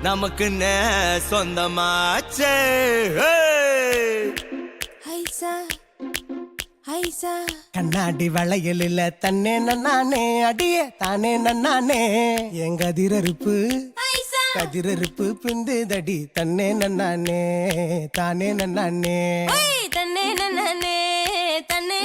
நமக்குன்னு சொந்தமாச்சே. ஐசா ஐசா கண்ணாடி வளையலில் தன்னே நன்னானே அடியே தானே நன்னானே எங்க அதிரறுப்பு கதிரறுப்பு பிந்துதடி தன்னே நன்னானே தானே நன்னானே தன்னே நன்னே தன்னே